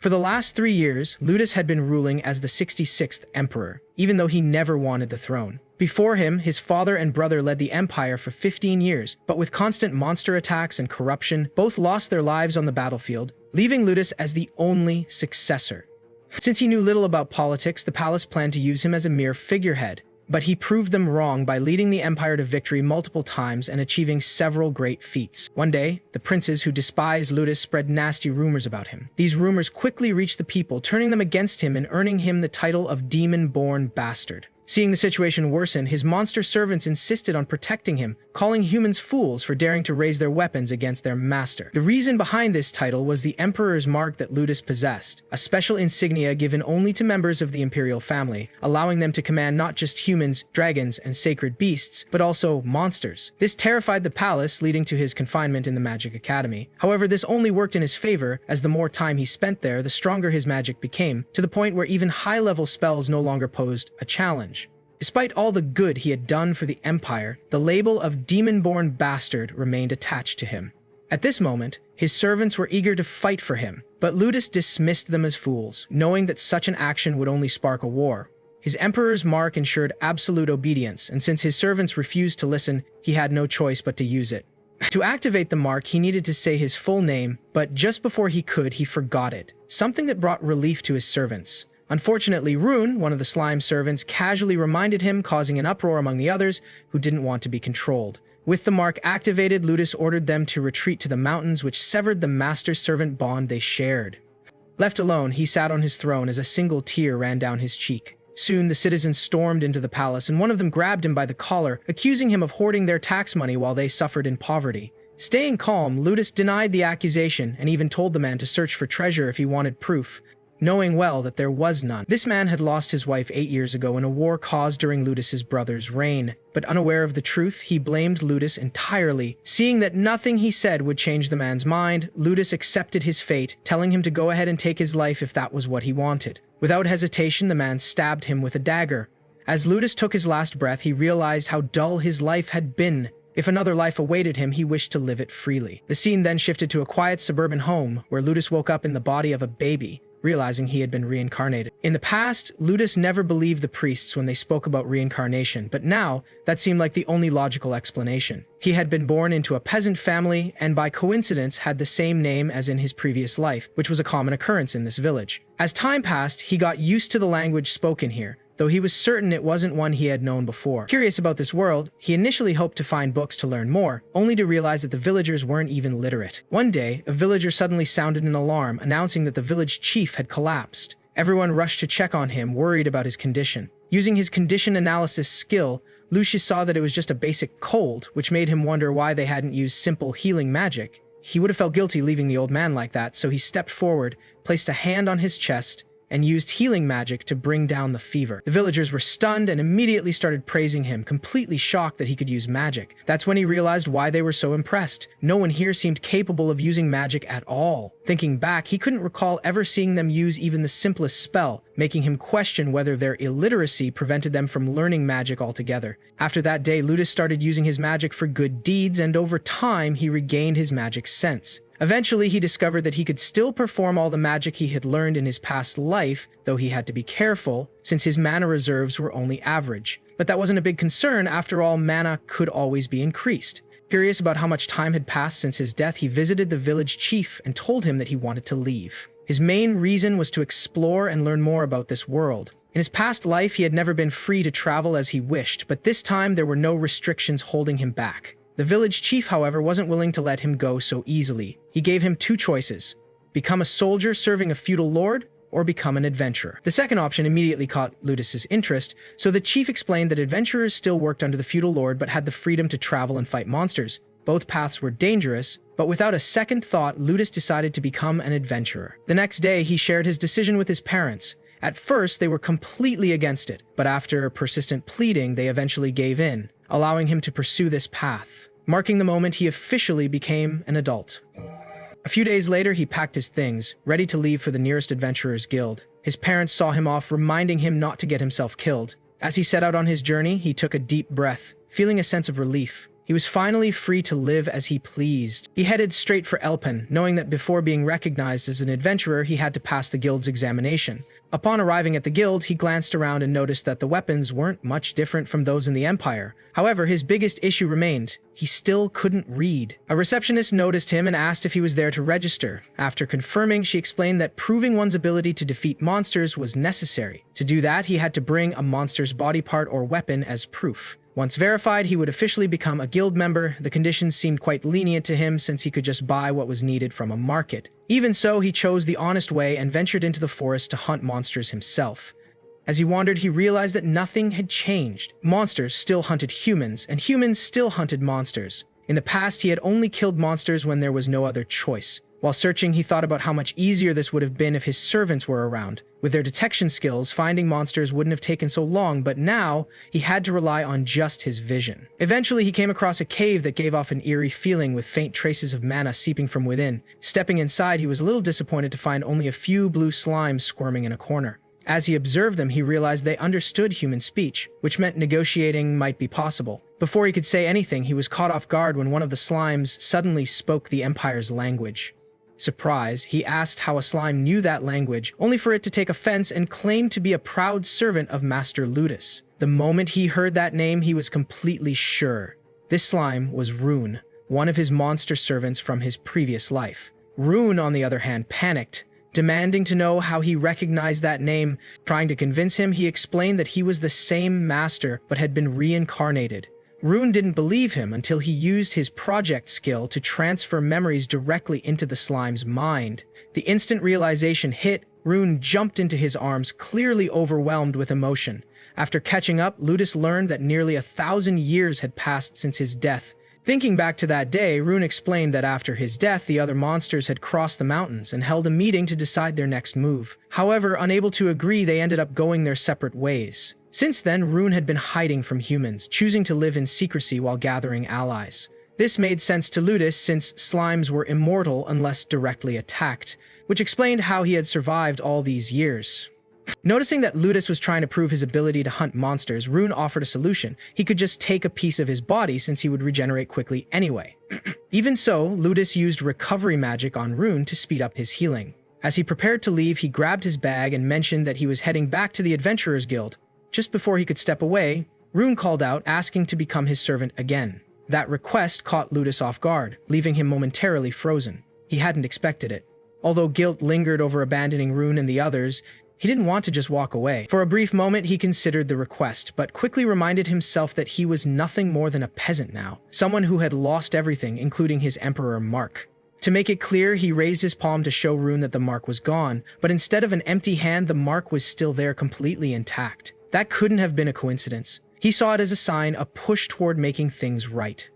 For the last 3 years, Ludus had been ruling as the 66th emperor, even though he never wanted the throne. Before him, his father and brother led the empire for 15 years, but with constant monster attacks and corruption, both lost their lives on the battlefield, leaving Ludus as the only successor. Since he knew little about politics, the palace planned to use him as a mere figurehead, but he proved them wrong by leading the empire to victory multiple times and achieving several great feats. One day, the princes who despised Ludus spread nasty rumors about him. These rumors quickly reached the people, turning them against him and earning him the title of demon-born bastard. Seeing the situation worsen, his monster servants insisted on protecting him, calling humans fools for daring to raise their weapons against their master. The reason behind this title was the Emperor's mark that Ludus possessed, a special insignia given only to members of the imperial family, allowing them to command not just humans, dragons, and sacred beasts, but also monsters. This terrified the palace, leading to his confinement in the Magic Academy. However, this only worked in his favor, as the more time he spent there, the stronger his magic became, to the point where even high-level spells no longer posed a challenge. Despite all the good he had done for the Empire, the label of demon-born bastard remained attached to him. At this moment, his servants were eager to fight for him, but Ludus dismissed them as fools, knowing that such an action would only spark a war. His Emperor's mark ensured absolute obedience, and since his servants refused to listen, he had no choice but to use it. To activate the mark, he needed to say his full name, but just before he could, he forgot it, something that brought relief to his servants. Unfortunately, Rune, one of the slime servants, casually reminded him, causing an uproar among the others who didn't want to be controlled. With the mark activated, Ludus ordered them to retreat to the mountains, which severed the master-servant bond they shared. Left alone, he sat on his throne as a single tear ran down his cheek. Soon, the citizens stormed into the palace, and one of them grabbed him by the collar, accusing him of hoarding their tax money while they suffered in poverty. Staying calm, Ludus denied the accusation and even told the man to search for treasure if he wanted proof, knowing well that there was none. This man had lost his wife 8 years ago in a war caused during Ludus's brother's reign, but unaware of the truth, he blamed Ludus entirely. Seeing that nothing he said would change the man's mind, Ludus accepted his fate, telling him to go ahead and take his life if that was what he wanted. Without hesitation, the man stabbed him with a dagger. As Ludus took his last breath, he realized how dull his life had been. If another life awaited him, he wished to live it freely. The scene then shifted to a quiet suburban home, where Ludus woke up in the body of a baby, realizing he had been reincarnated. In the past, Ludus never believed the priests when they spoke about reincarnation, but now, that seemed like the only logical explanation. He had been born into a peasant family, and by coincidence had the same name as in his previous life, which was a common occurrence in this village. As time passed, he got used to the language spoken here, though he was certain it wasn't one he had known before. Curious about this world, he initially hoped to find books to learn more, only to realize that the villagers weren't even literate. One day, a villager suddenly sounded an alarm, announcing that the village chief had collapsed. Everyone rushed to check on him, worried about his condition. Using his condition analysis skill, Lucius saw that it was just a basic cold, which made him wonder why they hadn't used simple healing magic. He would have felt guilty leaving the old man like that, so he stepped forward, placed a hand on his chest, and used healing magic to bring down the fever. The villagers were stunned and immediately started praising him, completely shocked that he could use magic. That's when he realized why they were so impressed. No one here seemed capable of using magic at all. Thinking back, he couldn't recall ever seeing them use even the simplest spell, making him question whether their illiteracy prevented them from learning magic altogether. After that day, Ludus started using his magic for good deeds, and over time, he regained his magic sense. Eventually, he discovered that he could still perform all the magic he had learned in his past life, though he had to be careful, since his mana reserves were only average. But that wasn't a big concern. After all, mana could always be increased. Curious about how much time had passed since his death, he visited the village chief and told him that he wanted to leave. His main reason was to explore and learn more about this world. In his past life, he had never been free to travel as he wished, but this time there were no restrictions holding him back. The village chief, however, wasn't willing to let him go so easily. He gave him 2 choices: become a soldier serving a feudal lord, or become an adventurer. The second option immediately caught Ludus's interest, so the chief explained that adventurers still worked under the feudal lord but had the freedom to travel and fight monsters. Both paths were dangerous, but without a second thought, Ludus decided to become an adventurer. The next day, he shared his decision with his parents. At first, they were completely against it, but after persistent pleading, they eventually gave in, allowing him to pursue this path, marking the moment he officially became an adult. A few days later, he packed his things, ready to leave for the nearest adventurers' guild. His parents saw him off, reminding him not to get himself killed. As he set out on his journey, he took a deep breath, feeling a sense of relief. He was finally free to live as he pleased. He headed straight for Elpen, knowing that before being recognized as an adventurer, he had to pass the guild's examination. Upon arriving at the guild, he glanced around and noticed that the weapons weren't much different from those in the Empire. However, his biggest issue remained. He still couldn't read. A receptionist noticed him and asked if he was there to register. After confirming, she explained that proving one's ability to defeat monsters was necessary. To do that, he had to bring a monster's body part or weapon as proof. Once verified, he would officially become a guild member. The conditions seemed quite lenient to him since he could just buy what was needed from a market. Even so, he chose the honest way and ventured into the forest to hunt monsters himself. As he wandered, he realized that nothing had changed. Monsters still hunted humans, and humans still hunted monsters. In the past, he had only killed monsters when there was no other choice. While searching, he thought about how much easier this would have been if his servants were around. With their detection skills, finding monsters wouldn't have taken so long, but now he had to rely on just his vision. Eventually, he came across a cave that gave off an eerie feeling with faint traces of mana seeping from within. Stepping inside, he was a little disappointed to find only a few blue slimes squirming in a corner. As he observed them, he realized they understood human speech, which meant negotiating might be possible. Before he could say anything, he was caught off guard when one of the slimes suddenly spoke the Empire's language. Surprised, he asked how a slime knew that language, only for it to take offense and claim to be a proud servant of Master Ludus. The moment he heard that name, he was completely sure. This slime was Rune, one of his monster servants from his previous life. Rune, on the other hand, panicked, demanding to know how he recognized that name. Trying to convince him, he explained that he was the same master but had been reincarnated. Rune didn't believe him until he used his project skill to transfer memories directly into the slime's mind. The instant realization hit, Rune jumped into his arms, clearly overwhelmed with emotion. After catching up, Ludus learned that nearly 1,000 years had passed since his death. Thinking back to that day, Rune explained that after his death, the other monsters had crossed the mountains and held a meeting to decide their next move. However, unable to agree, they ended up going their separate ways. Since then, Rune had been hiding from humans, choosing to live in secrecy while gathering allies. This made sense to Ludus since slimes were immortal unless directly attacked, which explained how he had survived all these years. Noticing that Ludus was trying to prove his ability to hunt monsters, Rune offered a solution. He could just take a piece of his body since he would regenerate quickly anyway. Even so, Ludus used recovery magic on Rune to speed up his healing. As he prepared to leave, he grabbed his bag and mentioned that he was heading back to the Adventurers Guild. Just before he could step away, Rune called out, asking to become his servant again. That request caught Ludus off guard, leaving him momentarily frozen. He hadn't expected it. Although guilt lingered over abandoning Rune and the others, he didn't want to just walk away. For a brief moment, he considered the request, but quickly reminded himself that he was nothing more than a peasant now, someone who had lost everything, including his emperor mark. To make it clear, he raised his palm to show Rune that the mark was gone, but instead of an empty hand, the mark was still there, completely intact. That couldn't have been a coincidence. He saw it as a sign, a push toward making things right.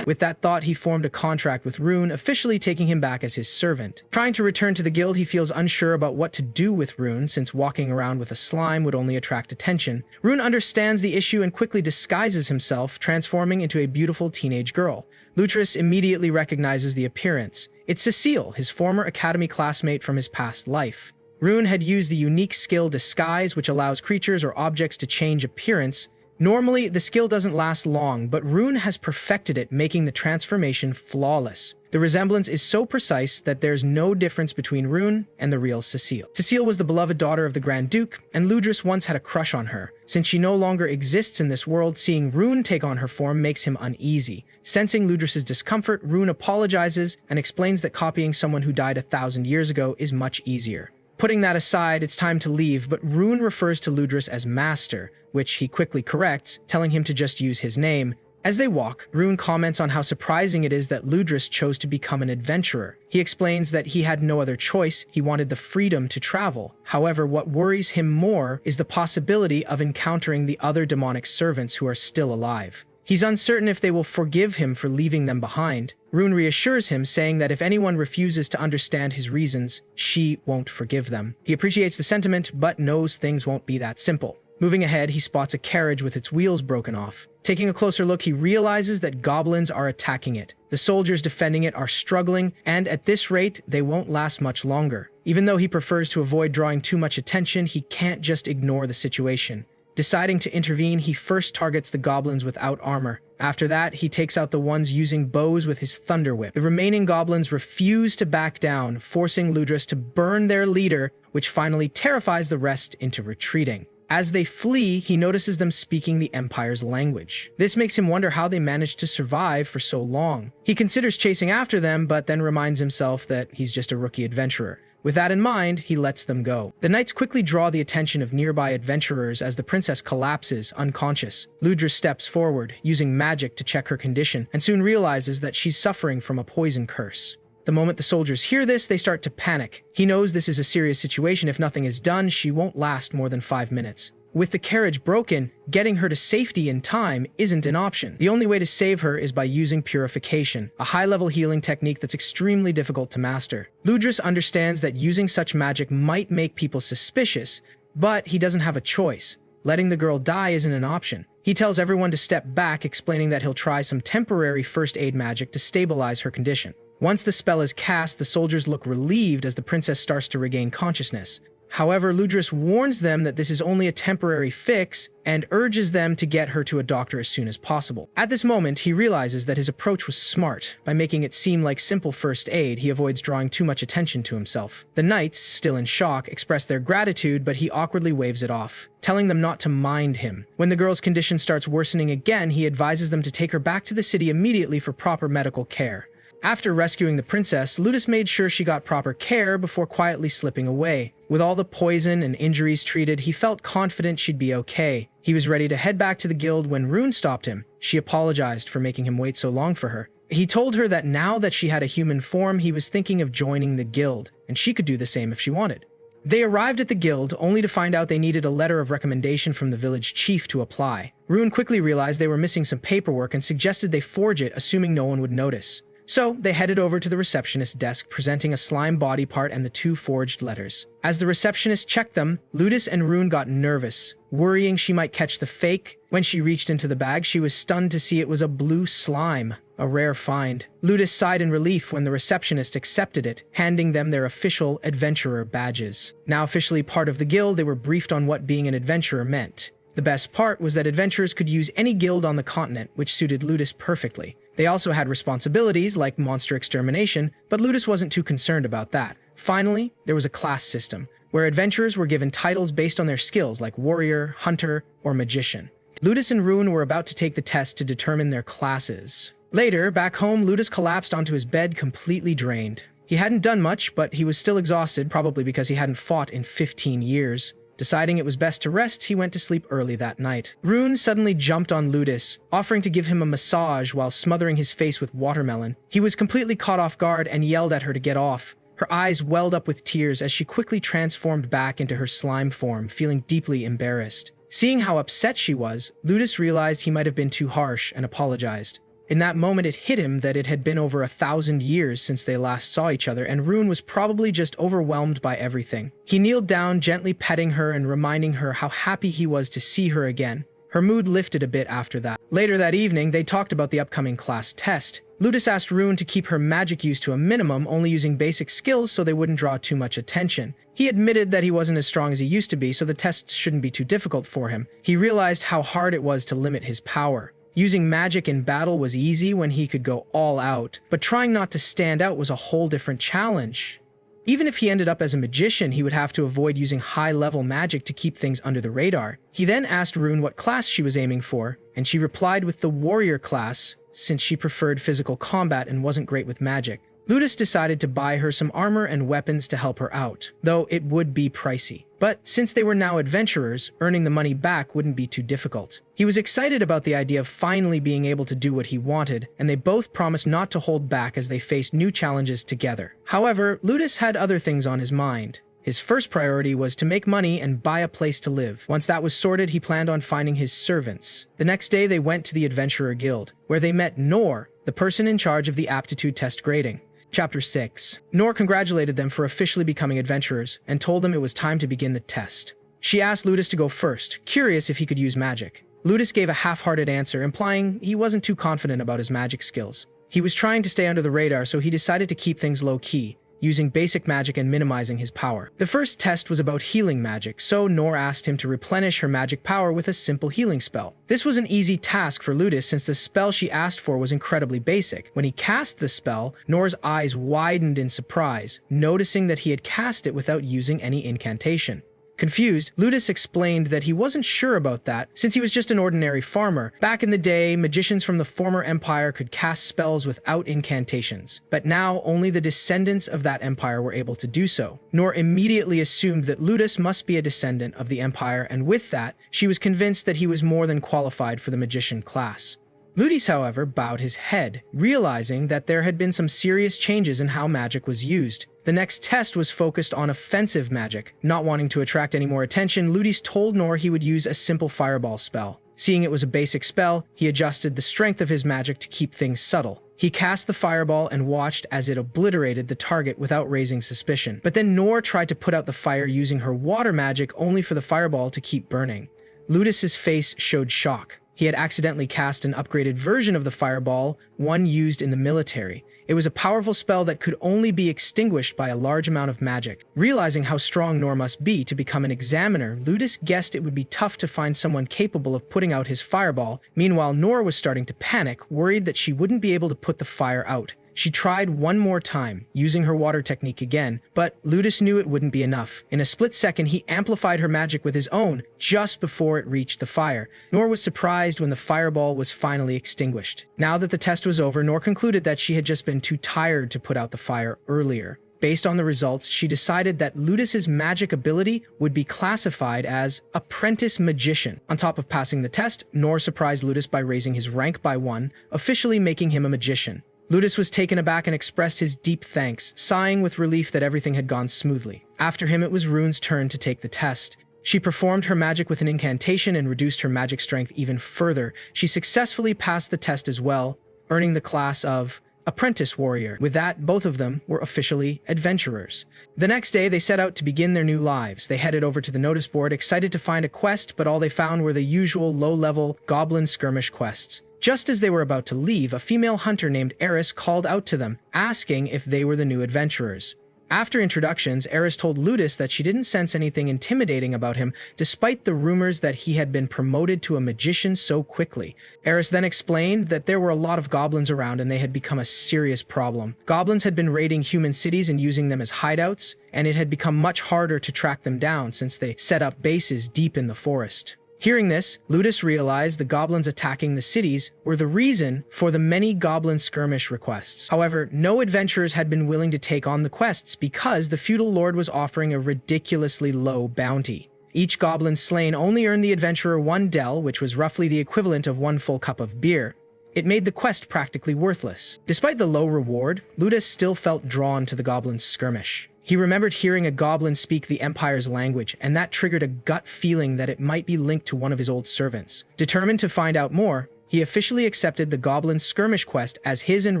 With that thought, he formed a contract with Rune, officially taking him back as his servant. Trying to return to the guild, he feels unsure about what to do with Rune, since walking around with a slime would only attract attention. Rune understands the issue and quickly disguises himself, transforming into a beautiful teenage girl. Lutris immediately recognizes the appearance. It's Cecile, his former academy classmate from his past life. Rune had used the unique skill Disguise, which allows creatures or objects to change appearance. Normally, the skill doesn't last long, but Rune has perfected it, making the transformation flawless. The resemblance is so precise that there's no difference between Rune and the real Cecile. Cecile was the beloved daughter of the Grand Duke, and Ludus once had a crush on her. Since she no longer exists in this world, seeing Rune take on her form makes him uneasy. Sensing Ludus's discomfort, Rune apologizes and explains that copying someone who died 1,000 years ago is much easier. Putting that aside, it's time to leave, but Rune refers to Ludus as Master, which he quickly corrects, telling him to just use his name. As they walk, Rune comments on how surprising it is that Ludus chose to become an adventurer. He explains that he had no other choice, he wanted the freedom to travel. However, what worries him more is the possibility of encountering the other demonic servants who are still alive. He's uncertain if they will forgive him for leaving them behind. Rune reassures him, saying that if anyone refuses to understand his reasons, she won't forgive them. He appreciates the sentiment, but knows things won't be that simple. Moving ahead, he spots a carriage with its wheels broken off. Taking a closer look, he realizes that goblins are attacking it. The soldiers defending it are struggling, and at this rate, they won't last much longer. Even though he prefers to avoid drawing too much attention, he can't just ignore the situation. Deciding to intervene, he first targets the goblins without armor. After that, he takes out the ones using bows with his thunder whip. The remaining goblins refuse to back down, forcing Ludus to burn their leader, which finally terrifies the rest into retreating. As they flee, he notices them speaking the Empire's language. This makes him wonder how they managed to survive for so long. He considers chasing after them, but then reminds himself that he's just a rookie adventurer. With that in mind, he lets them go. The knights quickly draw the attention of nearby adventurers as the princess collapses, unconscious. Ludus steps forward, using magic to check her condition, and soon realizes that she's suffering from a poison curse. The moment the soldiers hear this, they start to panic. He knows this is a serious situation. If nothing is done, she won't last more than 5 minutes. With the carriage broken, getting her to safety in time isn't an option. The only way to save her is by using purification, a high-level healing technique that's extremely difficult to master. Ludus understands that using such magic might make people suspicious, but he doesn't have a choice. Letting the girl die isn't an option. He tells everyone to step back, explaining that he'll try some temporary first aid magic to stabilize her condition. Once the spell is cast, the soldiers look relieved as the princess starts to regain consciousness. However, Ludus warns them that this is only a temporary fix and urges them to get her to a doctor as soon as possible. At this moment, he realizes that his approach was smart. By making it seem like simple first aid, he avoids drawing too much attention to himself. The knights, still in shock, express their gratitude, but he awkwardly waves it off, telling them not to mind him. When the girl's condition starts worsening again, he advises them to take her back to the city immediately for proper medical care. After rescuing the princess, Ludus made sure she got proper care before quietly slipping away. With all the poison and injuries treated, he felt confident she'd be okay. He was ready to head back to the guild when Rune stopped him. She apologized for making him wait so long for her. He told her that now that she had a human form, he was thinking of joining the guild, and she could do the same if she wanted. They arrived at the guild, only to find out they needed a letter of recommendation from the village chief to apply. Rune quickly realized they were missing some paperwork and suggested they forge it, assuming no one would notice. So, they headed over to the receptionist's desk, presenting a slime body part and the 2 forged letters. As the receptionist checked them, Ludus and Rune got nervous, worrying she might catch the fake. When she reached into the bag, she was stunned to see it was a blue slime, a rare find. Ludus sighed in relief when the receptionist accepted it, handing them their official adventurer badges. Now officially part of the guild, they were briefed on what being an adventurer meant. The best part was that adventurers could use any guild on the continent, which suited Ludus perfectly. They also had responsibilities like monster extermination, but Ludus wasn't too concerned about that. Finally, there was a class system, where adventurers were given titles based on their skills like warrior, hunter, or magician. Ludus and Rune were about to take the test to determine their classes. Later, back home, Ludus collapsed onto his bed completely drained. He hadn't done much, but he was still exhausted, probably because he hadn't fought in 15 years. Deciding it was best to rest, he went to sleep early that night. Rune suddenly jumped on Ludus, offering to give him a massage while smothering his face with watermelon. He was completely caught off guard and yelled at her to get off. Her eyes welled up with tears as she quickly transformed back into her slime form, feeling deeply embarrassed. Seeing how upset she was, Ludus realized he might have been too harsh and apologized. In that moment, it hit him that it had been over 1,000 years since they last saw each other, and Rune was probably just overwhelmed by everything. He kneeled down, gently petting her and reminding her how happy he was to see her again. Her mood lifted a bit after that. Later that evening, they talked about the upcoming class test. Ludus asked Rune to keep her magic use to a minimum, only using basic skills so they wouldn't draw too much attention. He admitted that he wasn't as strong as he used to be, so the test shouldn't be too difficult for him. He realized how hard it was to limit his power. Using magic in battle was easy when he could go all out, but trying not to stand out was a whole different challenge. Even if he ended up as a magician, he would have to avoid using high-level magic to keep things under the radar. He then asked Rune what class she was aiming for, and she replied with the warrior class, since she preferred physical combat and wasn't great with magic. Ludus decided to buy her some armor and weapons to help her out, though it would be pricey. But since they were now adventurers, earning the money back wouldn't be too difficult. He was excited about the idea of finally being able to do what he wanted, and they both promised not to hold back as they faced new challenges together. However, Ludus had other things on his mind. His first priority was to make money and buy a place to live. Once that was sorted, he planned on finding his servants. The next day, they went to the Adventurer Guild, where they met Nor, the person in charge of the aptitude test grading. Chapter 6. Nor congratulated them for officially becoming adventurers and told them it was time to begin the test. She asked Ludus to go first, curious if he could use magic. Ludus gave a half-hearted answer, implying he wasn't too confident about his magic skills. He was trying to stay under the radar, so he decided to keep things low-key, using basic magic and minimizing his power. The first test was about healing magic, so Nor asked him to replenish her magic power with a simple healing spell. This was an easy task for Ludus since the spell she asked for was incredibly basic. When he cast the spell, Nor's eyes widened in surprise, noticing that he had cast it without using any incantation. Confused, Ludus explained that he wasn't sure about that since he was just an ordinary farmer. Back in the day, magicians from the former empire could cast spells without incantations, but now only the descendants of that empire were able to do so. Nor immediately assumed that Ludus must be a descendant of the empire, and with that, she was convinced that he was more than qualified for the magician class. Ludus, however, bowed his head, realizing that there had been some serious changes in how magic was used. The next test was focused on offensive magic. Not wanting to attract any more attention, Ludus told Nor he would use a simple fireball spell. Seeing it was a basic spell, he adjusted the strength of his magic to keep things subtle. He cast the fireball and watched as it obliterated the target without raising suspicion. But then Nor tried to put out the fire using her water magic only for the fireball to keep burning. Ludus's face showed shock. He had accidentally cast an upgraded version of the fireball, one used in the military. It was a powerful spell that could only be extinguished by a large amount of magic. Realizing how strong Nor must be to become an examiner, Ludus guessed it would be tough to find someone capable of putting out his fireball. Meanwhile, Nor was starting to panic, worried that she wouldn't be able to put the fire out. She tried one more time, using her water technique again, but Ludus knew it wouldn't be enough. In a split second, he amplified her magic with his own, just before it reached the fire. Nor was surprised when the fireball was finally extinguished. Now that the test was over, Nor concluded that she had just been too tired to put out the fire earlier. Based on the results, she decided that Ludus's magic ability would be classified as Apprentice Magician. On top of passing the test, Nor surprised Ludus by raising his rank by 1, officially making him a magician. Ludus was taken aback and expressed his deep thanks, sighing with relief that everything had gone smoothly. After him, it was Rune's turn to take the test. She performed her magic with an incantation and reduced her magic strength even further. She successfully passed the test as well, earning the class of Apprentice Warrior. With that, both of them were officially adventurers. The next day, they set out to begin their new lives. They headed over to the notice board, excited to find a quest, but all they found were the usual low-level Goblin skirmish quests. Just as they were about to leave, a female hunter named Eris called out to them, asking if they were the new adventurers. After introductions, Eris told Ludus that she didn't sense anything intimidating about him, despite the rumors that he had been promoted to a magician so quickly. Eris then explained that there were a lot of goblins around and they had become a serious problem. Goblins had been raiding human cities and using them as hideouts, and it had become much harder to track them down since they set up bases deep in the forest. Hearing this, Ludus realized the goblins attacking the cities were the reason for the many goblin skirmish requests. However, no adventurers had been willing to take on the quests because the feudal lord was offering a ridiculously low bounty. Each goblin slain only earned the adventurer 1 del, which was roughly the equivalent of 1 full cup of beer. It made the quest practically worthless. Despite the low reward, Ludus still felt drawn to the goblins' skirmish. He remembered hearing a goblin speak the Empire's language, and that triggered a gut feeling that it might be linked to one of his old servants. Determined to find out more, he officially accepted the Goblin skirmish quest as his and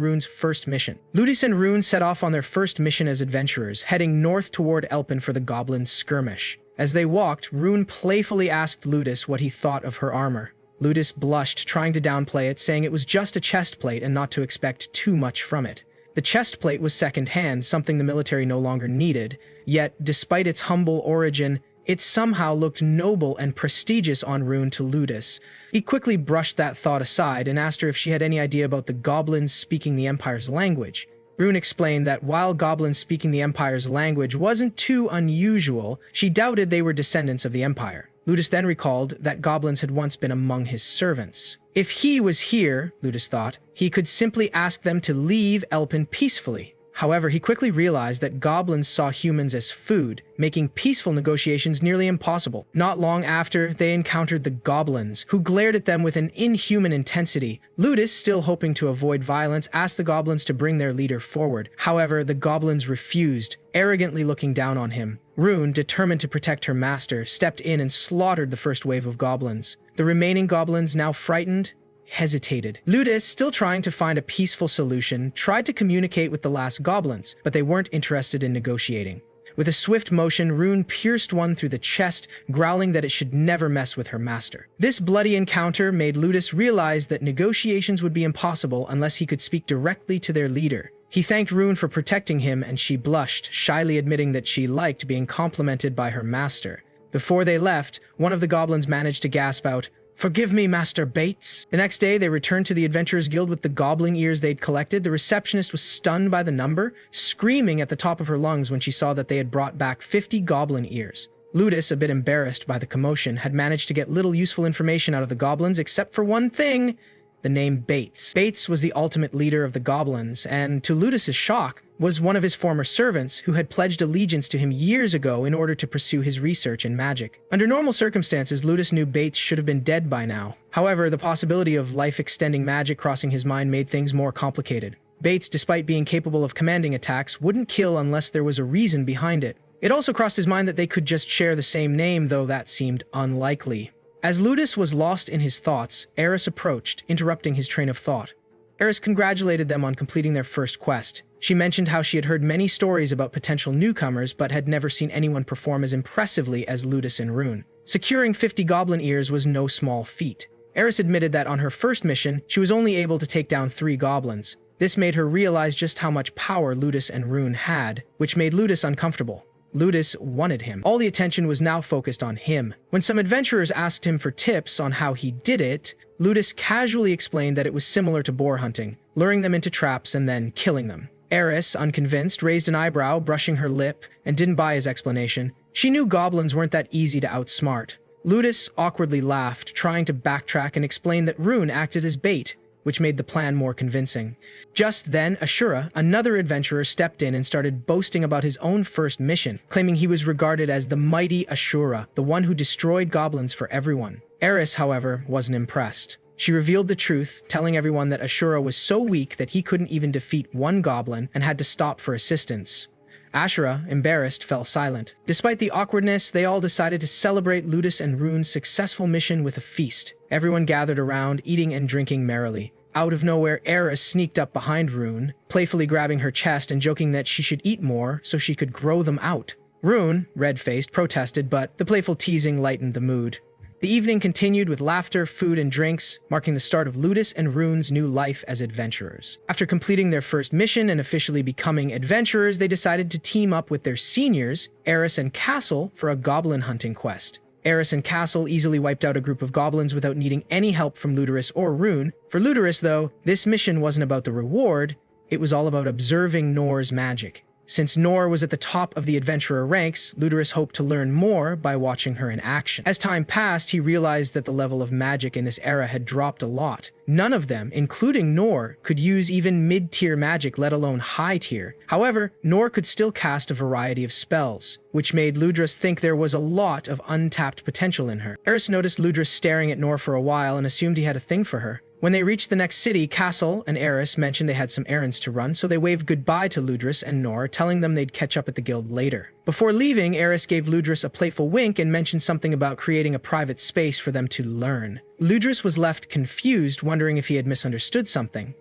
Rune's first mission. Ludus and Rune set off on their first mission as adventurers, heading north toward Elpin for the Goblin skirmish. As they walked, Rune playfully asked Ludus what he thought of her armor. Ludus blushed, trying to downplay it, saying it was just a chest plate and not to expect too much from it. The chest plate was second-hand, something the military no longer needed, yet despite its humble origin, it somehow looked noble and prestigious en route to Ludus. He quickly brushed that thought aside and asked her if she had any idea about the goblins speaking the Empire's language. Rune explained that while goblins speaking the Empire's language wasn't too unusual, she doubted they were descendants of the Empire. Ludus then recalled that goblins had once been among his servants. If he was here, Ludus thought, he could simply ask them to leave Elpin peacefully. However, he quickly realized that goblins saw humans as food, making peaceful negotiations nearly impossible. Not long after, they encountered the goblins, who glared at them with an inhuman intensity. Ludus, still hoping to avoid violence, asked the goblins to bring their leader forward. However, the goblins refused, arrogantly looking down on him. Rune, determined to protect her master, stepped in and slaughtered the first wave of goblins. The remaining goblins, now frightened, hesitated. Ludus, still trying to find a peaceful solution, tried to communicate with the last goblins, but they weren't interested in negotiating. With a swift motion, Rune pierced one through the chest, growling that it should never mess with her master. This bloody encounter made Ludus realize that negotiations would be impossible unless he could speak directly to their leader. He thanked Rune for protecting him, and she blushed, shyly admitting that she liked being complimented by her master. Before they left, one of the goblins managed to gasp out, "Forgive me, Master Bates." The next day, they returned to the Adventurers Guild with the goblin ears they'd collected. The receptionist was stunned by the number, screaming at the top of her lungs when she saw that they had brought back 50 goblin ears. Ludus, a bit embarrassed by the commotion, had managed to get little useful information out of the goblins except for one thing: the name Bates. Bates was the ultimate leader of the goblins, and to Ludus's shock, was one of his former servants who had pledged allegiance to him years ago in order to pursue his research in magic. Under normal circumstances, Ludus knew Bates should have been dead by now. However, the possibility of life-extending magic crossing his mind made things more complicated. Bates, despite being capable of commanding attacks, wouldn't kill unless there was a reason behind it. It also crossed his mind that they could just share the same name, though that seemed unlikely. As Ludus was lost in his thoughts, Eris approached, interrupting his train of thought. Eris congratulated them on completing their first quest. She mentioned how she had heard many stories about potential newcomers, but had never seen anyone perform as impressively as Ludus and Rune. Securing 50 goblin ears was no small feat. Eris admitted that on her first mission, she was only able to take down 3 goblins. This made her realize just how much power Ludus and Rune had, which made Ludus uncomfortable. Ludus wanted him. All the attention was now focused on him. When some adventurers asked him for tips on how he did it, Ludus casually explained that it was similar to boar hunting, luring them into traps and then killing them. Eris, unconvinced, raised an eyebrow, brushing her lip, and didn't buy his explanation. She knew goblins weren't that easy to outsmart. Ludus awkwardly laughed, trying to backtrack and explain that Rune acted as bait, which made the plan more convincing. Just then, Asura, another adventurer, stepped in and started boasting about his own first mission, claiming he was regarded as the mighty Asura, the one who destroyed goblins for everyone. Eris, however, wasn't impressed. She revealed the truth, telling everyone that Asura was so weak that he couldn't even defeat one goblin and had to stop for assistance. Asura, embarrassed, fell silent. Despite the awkwardness, they all decided to celebrate Ludus and Rune's successful mission with a feast. Everyone gathered around, eating and drinking merrily. Out of nowhere, Eris sneaked up behind Rune, playfully grabbing her chest and joking that she should eat more so she could grow them out. Rune, red-faced, protested, but the playful teasing lightened the mood. The evening continued with laughter, food, and drinks, marking the start of Ludus and Rune's new life as adventurers. After completing their first mission and officially becoming adventurers, they decided to team up with their seniors, Eris and Castle, for a goblin hunting quest. Eris and Castle easily wiped out a group of goblins without needing any help from Ludus or Rune. For Ludus, though, this mission wasn't about the reward, it was all about observing Nor's magic. Since Nor was at the top of the adventurer ranks, Ludus hoped to learn more by watching her in action. As time passed, he realized that the level of magic in this era had dropped a lot. None of them, including Nor, could use even mid-tier magic, let alone high-tier. However, Nor could still cast a variety of spells, which made Ludus think there was a lot of untapped potential in her. Eris noticed Ludus staring at Nor for a while and assumed he had a thing for her. When they reached the next city, Castle and Eris mentioned they had some errands to run, so they waved goodbye to Ludus and Nor, telling them they'd catch up at the guild later. Before leaving, Eris gave Ludus a playful wink and mentioned something about creating a private space for them to learn. Ludus was left confused, wondering if he had misunderstood something.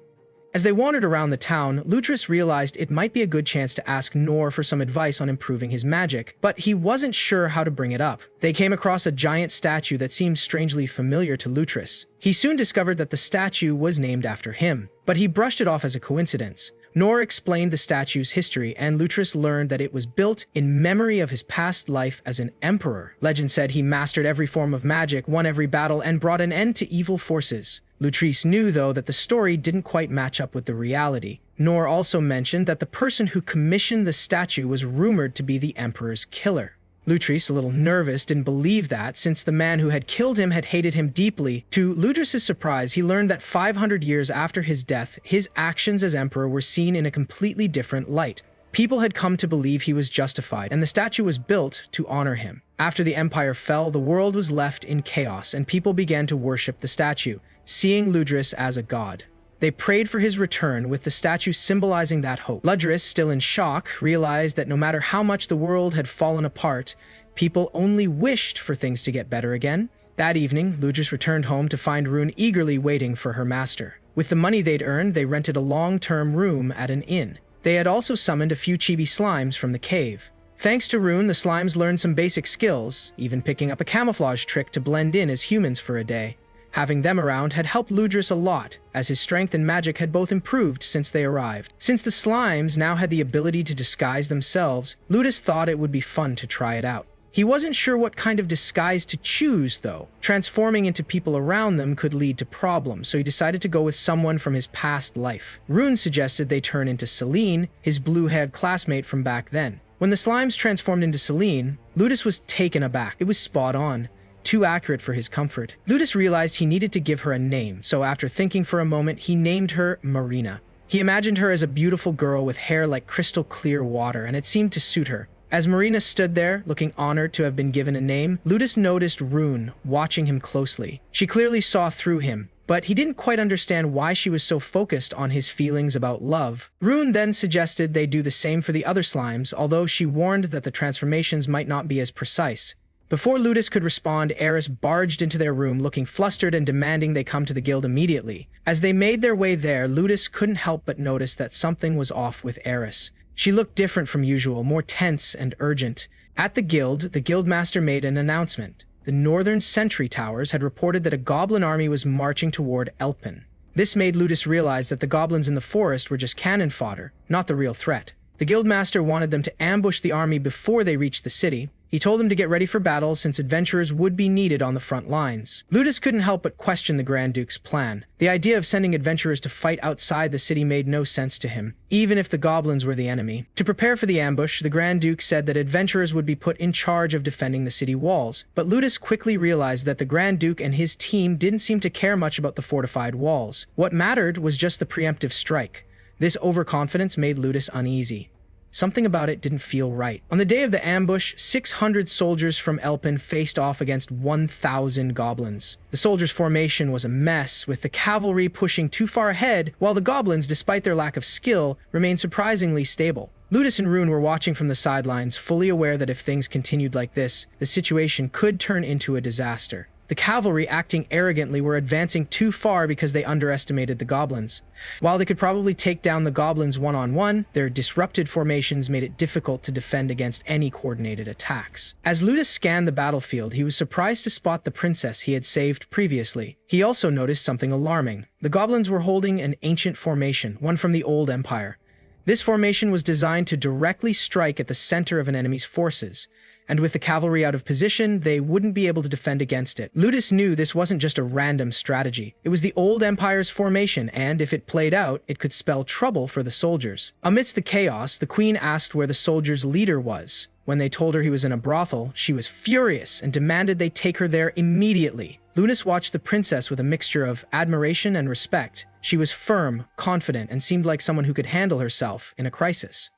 As they wandered around the town, Ludus realized it might be a good chance to ask Nor for some advice on improving his magic, but he wasn't sure how to bring it up. They came across a giant statue that seemed strangely familiar to Ludus. He soon discovered that the statue was named after him, but he brushed it off as a coincidence. Nor explained the statue's history, and Ludus learned that it was built in memory of his past life as an emperor. Legend said he mastered every form of magic, won every battle, and brought an end to evil forces. Ludus knew, though, that the story didn't quite match up with the reality. Nor also mentioned that the person who commissioned the statue was rumored to be the emperor's killer. Ludus, a little nervous, didn't believe that, since the man who had killed him had hated him deeply. To Ludus's surprise, he learned that 500 years after his death, his actions as emperor were seen in a completely different light. People had come to believe he was justified, and the statue was built to honor him. After the empire fell, the world was left in chaos, and people began to worship the statue, seeing Ludus as a god. They prayed for his return, with the statue symbolizing that hope. Ludus, still in shock, realized that no matter how much the world had fallen apart, people only wished for things to get better again. That evening, Ludus returned home to find Rune eagerly waiting for her master. With the money they'd earned, they rented a long-term room at an inn. They had also summoned a few chibi slimes from the cave. Thanks to Rune, the slimes learned some basic skills, even picking up a camouflage trick to blend in as humans for a day. Having them around had helped Ludus a lot, as his strength and magic had both improved since they arrived. Since the slimes now had the ability to disguise themselves, Ludus thought it would be fun to try it out. He wasn't sure what kind of disguise to choose, though. Transforming into people around them could lead to problems, so he decided to go with someone from his past life. Rune suggested they turn into Celine, his blue-haired classmate from back then. When the slimes transformed into Celine, Ludus was taken aback. It was spot on. Too accurate for his comfort. Ludus realized he needed to give her a name, so after thinking for a moment, he named her Marina. He imagined her as a beautiful girl with hair like crystal clear water, and it seemed to suit her. As Marina stood there, looking honored to have been given a name, Ludus noticed Rune watching him closely. She clearly saw through him, but he didn't quite understand why she was so focused on his feelings about love. Rune then suggested they do the same for the other slimes, although she warned that the transformations might not be as precise. Before Ludus could respond, Eris barged into their room looking flustered and demanding they come to the guild immediately. As they made their way there, Ludus couldn't help but notice that something was off with Eris. She looked different from usual, more tense and urgent. At the guildmaster made an announcement. The northern sentry towers had reported that a goblin army was marching toward Elpin. This made Ludus realize that the goblins in the forest were just cannon fodder, not the real threat. The guildmaster wanted them to ambush the army before they reached the city. He told them to get ready for battle since adventurers would be needed on the front lines. Ludus couldn't help but question the Grand Duke's plan. The idea of sending adventurers to fight outside the city made no sense to him, even if the goblins were the enemy. To prepare for the ambush, the Grand Duke said that adventurers would be put in charge of defending the city walls, but Ludus quickly realized that the Grand Duke and his team didn't seem to care much about the fortified walls. What mattered was just the preemptive strike. This overconfidence made Ludus uneasy. Something about it didn't feel right. On the day of the ambush, 600 soldiers from Elpin faced off against 1,000 goblins. The soldiers' formation was a mess, with the cavalry pushing too far ahead, while the goblins, despite their lack of skill, remained surprisingly stable. Ludus and Rune were watching from the sidelines, fully aware that if things continued like this, the situation could turn into a disaster. The cavalry, acting arrogantly, were advancing too far because they underestimated the goblins. While they could probably take down the goblins one-on-one, their disrupted formations made it difficult to defend against any coordinated attacks. As Ludus scanned the battlefield, he was surprised to spot the princess he had saved previously. He also noticed something alarming. The goblins were holding an ancient formation, one from the Old Empire. This formation was designed to directly strike at the center of an enemy's forces, and with the cavalry out of position, they wouldn't be able to defend against it. Ludus knew this wasn't just a random strategy. It was the Old Empire's formation, and if it played out, it could spell trouble for the soldiers. Amidst the chaos, the queen asked where the soldiers' leader was. When they told her he was in a brothel, she was furious and demanded they take her there immediately. Ludus watched the princess with a mixture of admiration and respect. She was firm, confident, and seemed like someone who could handle herself in a crisis.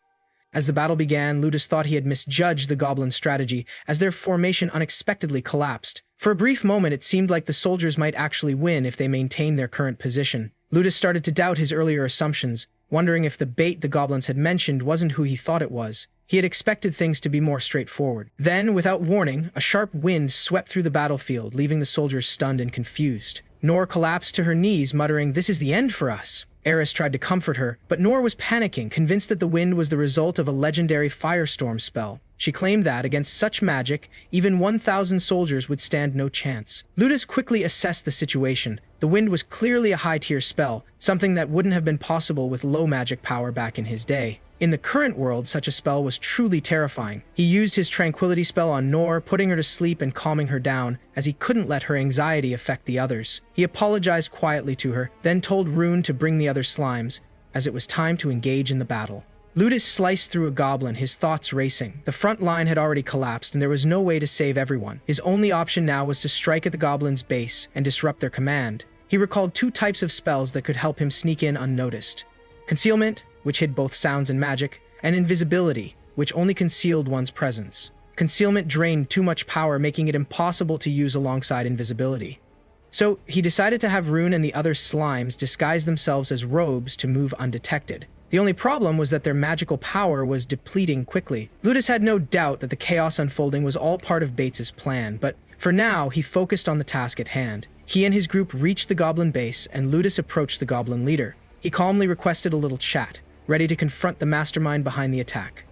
As the battle began, Ludus thought he had misjudged the goblin strategy, as their formation unexpectedly collapsed. For a brief moment, it seemed like the soldiers might actually win if they maintained their current position. Ludus started to doubt his earlier assumptions, wondering if the bait the goblins had mentioned wasn't who he thought it was. He had expected things to be more straightforward. Then, without warning, a sharp wind swept through the battlefield, leaving the soldiers stunned and confused. Nor collapsed to her knees, muttering, "This is the end for us." Eris tried to comfort her, but Nor was panicking, convinced that the wind was the result of a legendary firestorm spell. She claimed that, against such magic, even 1,000 soldiers would stand no chance. Ludus quickly assessed the situation. The wind was clearly a high-tier spell, something that wouldn't have been possible with low magic power back in his day. In the current world, such a spell was truly terrifying. He used his tranquility spell on Nor, putting her to sleep and calming her down, as he couldn't let her anxiety affect the others. He apologized quietly to her, then told Rune to bring the other slimes, as it was time to engage in the battle. Ludus sliced through a goblin, his thoughts racing. The front line had already collapsed, and there was no way to save everyone. His only option now was to strike at the goblin's base and disrupt their command. He recalled 2 types of spells that could help him sneak in unnoticed. Concealment, which hid both sounds and magic, and invisibility, which only concealed one's presence. Concealment drained too much power, making it impossible to use alongside invisibility. So he decided to have Rune and the other slimes disguise themselves as robes to move undetected. The only problem was that their magical power was depleting quickly. Ludus had no doubt that the chaos unfolding was all part of Bates's plan, but for now, he focused on the task at hand. He and his group reached the goblin base, and Ludus approached the goblin leader. He calmly requested a little chat, ready to confront the mastermind behind the attack.